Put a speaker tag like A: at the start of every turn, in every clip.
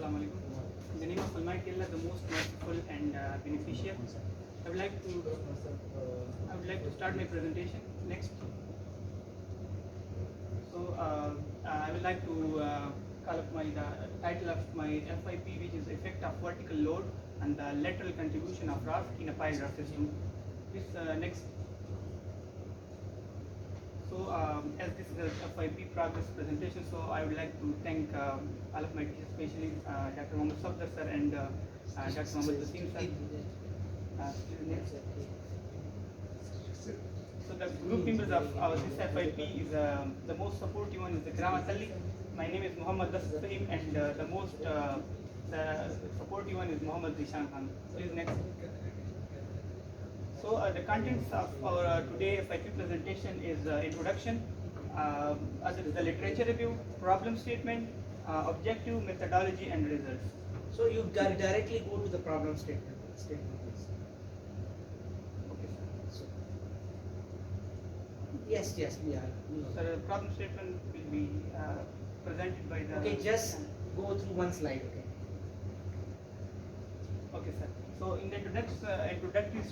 A: Assalamu alaikum. In the name of Almighty Allah, the most merciful and beneficent, I would like to start my presentation. Next. So I would like to call up the title of my FIP, which is effect of vertical load and the lateral contribution of raft in a pile raft system. This next. So as this is a FIP progress presentation, so I would like to thank all of my teachers, especially Dr. Mohammad Safdar sir and Dr. Mohammad Wasim sir. So the group members of this FIP is the most supportive one is the Grama Salli. My name is Muhammad Dasr Fahim, and the most supportive one is Muhammad Zishan Khan. Please next. So the contents of our today FIQ presentation is introduction, as it is the literature review, problem statement, objective, methodology, and results.
B: So you directly go to the problem statement.
A: Okay, sir.
B: Yes, we are.
A: So the problem statement will be presented by the.
B: Okay, just go through one slide.
A: Okay, sir. So in the introductory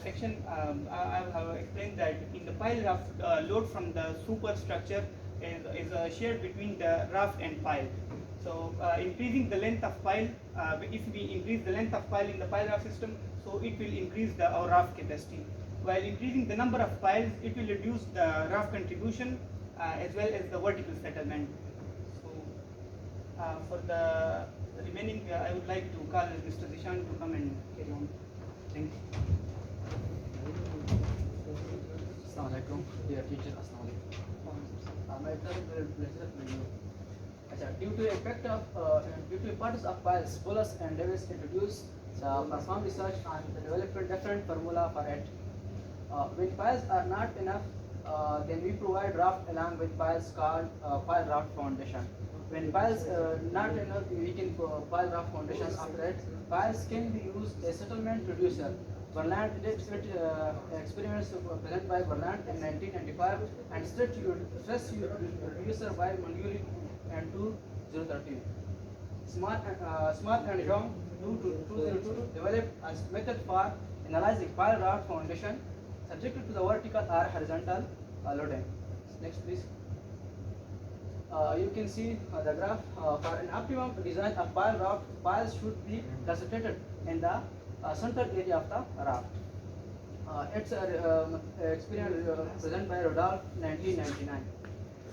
A: section, I have explained that in the pile raft, load from the superstructure is shared between the raft and pile. So increasing the length of pile, if we increase the length of pile in the pile raft system, so it will increase our raft capacity. While increasing the number of piles, it will reduce the raft contribution as well as the vertical settlement. So for the remaining, I would like to call Mr. Zishan to come and carry on. Thank you.
C: Assalamu alaikum, dear teacher. Assalamu alaikum. My pleasure with you. Due to importance of piles, Bullis and Davis introduced performed research and developed different formula for it. When piles are not enough, then we provide raft along with piles called pile raft foundation. When piles not enough, we can pile raft foundations after it. Piles can be used as settlement reducer. Verland did experiments presented by Verland in 1995 and stress reducer by Manguli and 2013. Smart and Young 2002 developed a method for analyzing pile raft foundation subjected to the vertical or horizontal loading. Next, please. You can see the graph. For an optimum design of pile raft, piles should be concentrated in the central area of the raft. It's experiment presented by Rodolph 1999.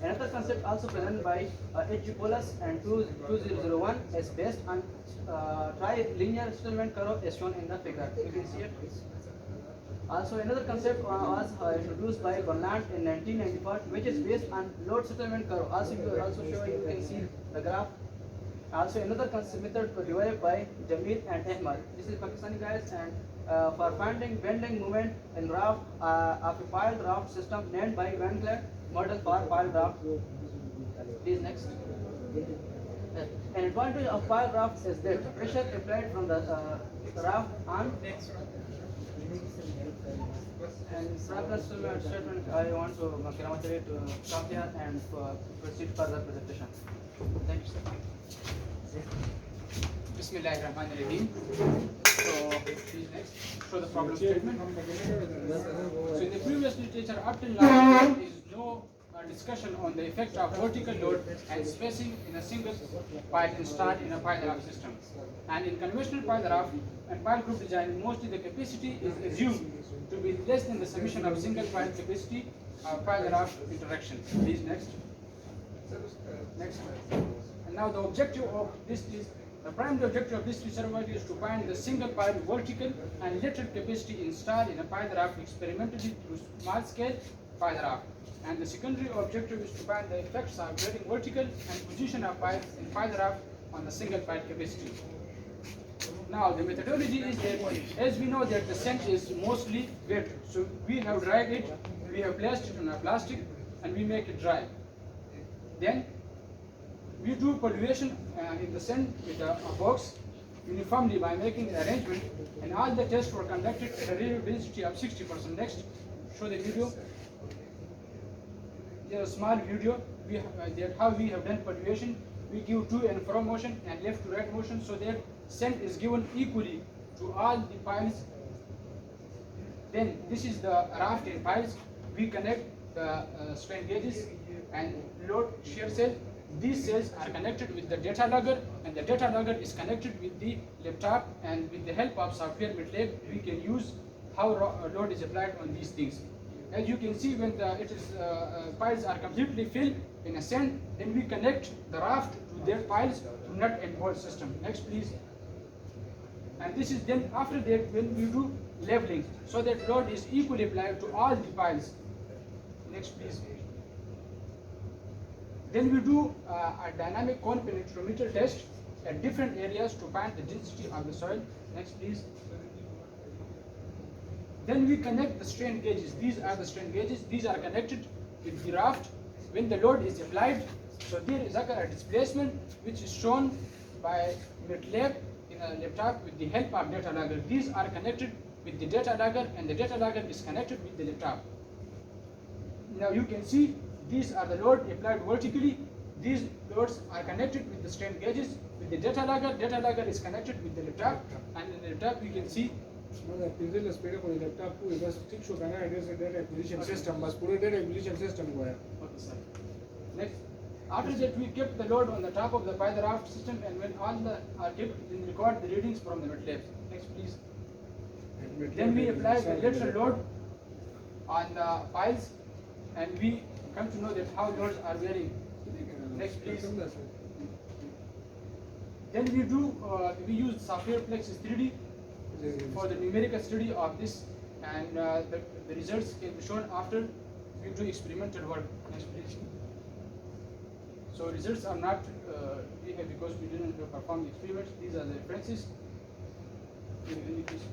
C: Another concept also presented by H. Bullis and 2001 is based on tri-linear settlement curve as shown in the figure. You can see it. Also, another concept was introduced by Verland in 1994, which is based on load settlement curve. Also, you can see the graph. Also, another concept method developed by Jamil and Ahmad. This is Pakistani guys, and for finding bending moment in raft of a pile raft system named by Van Cleef model for pile raft. Please next. An advantage of pile raft is that pressure applied from the raft on. And problem statement, I want to Kiramatari to stop here and proceed further presentation. Thank you, sir.
D: Bismillahirrahmanirrahim. So, please next. Show the problem statement. So, in the previous literature up till now, there is no discussion on the effect of vertical load and spacing in a single pile installed in a pile raft system. And in conventional pile raft and pile group design, mostly the capacity is assumed to be less than the summation of single pile capacity pile raft interaction. Please next. Next. And now the objective of this is the primary objective of this research is to find the single pile vertical and lateral capacity installed in a pile raft experimentally through small scale pile raft. And the secondary objective is to find the effects of grading vertical and position of piles in pile raft on the single pile capacity. Now the methodology is that, as we know that the sand is mostly wet, so we have dried it, we have placed it on a plastic and we make it dry. Then we do pollution in the sand with a box uniformly by making an arrangement, and all the tests were conducted at a relative density of 60%. Next, show the video. There is a small video that how we have done pollution we give to and from motion and left to right motion, so that send is given equally to all the piles. Then this is the raft and piles. We connect the strain gauges and load shear cell. These cells are connected with the data logger, and the data logger is connected with the laptop, and with the help of software MATLAB, we can use how load is applied on these things. As you can see, when piles are completely filled in a sand, then we connect the raft to their piles to nut and bolt system. Next, please. And this is then after that when we do leveling, so that load is equally applied to all the piles. Next, please. Then we do a dynamic cone penetrometer test at different areas to find the density of the soil. Next, please. Then we connect the strain gauges. These are the strain gauges. These are connected with the raft when the load is applied. So there is a displacement which is shown by MATLAB in a laptop with the help of data logger. These are connected with the data logger, and the data logger is connected with the laptop. Now you can see these are the load applied vertically. These loads are connected with the strain gauges with the data logger. Data logger is connected with the laptop, and in the laptop you can see.
E: मतलब पिंजरे ले spade को laptop को बस ठीक show करना है जैसे डेटा एक्विजिशन सिस्टम बस पूरे डेटा एक्विजिशन सिस्टम को है
D: Okay, sir. Next, after that we kept the load on the top of the by the raft system, and when all the are kept, then record the readings from the MATLAB. Next, please. Then we apply the lateral load on the piles, and we come to know that how loads are varying. Next, please. Then we do we use software Plexus 3D for the numerical study of this, and the results can be shown after we do experimental work. Next, please. So results are not here because we didn't perform the experiments. These are the references. Please.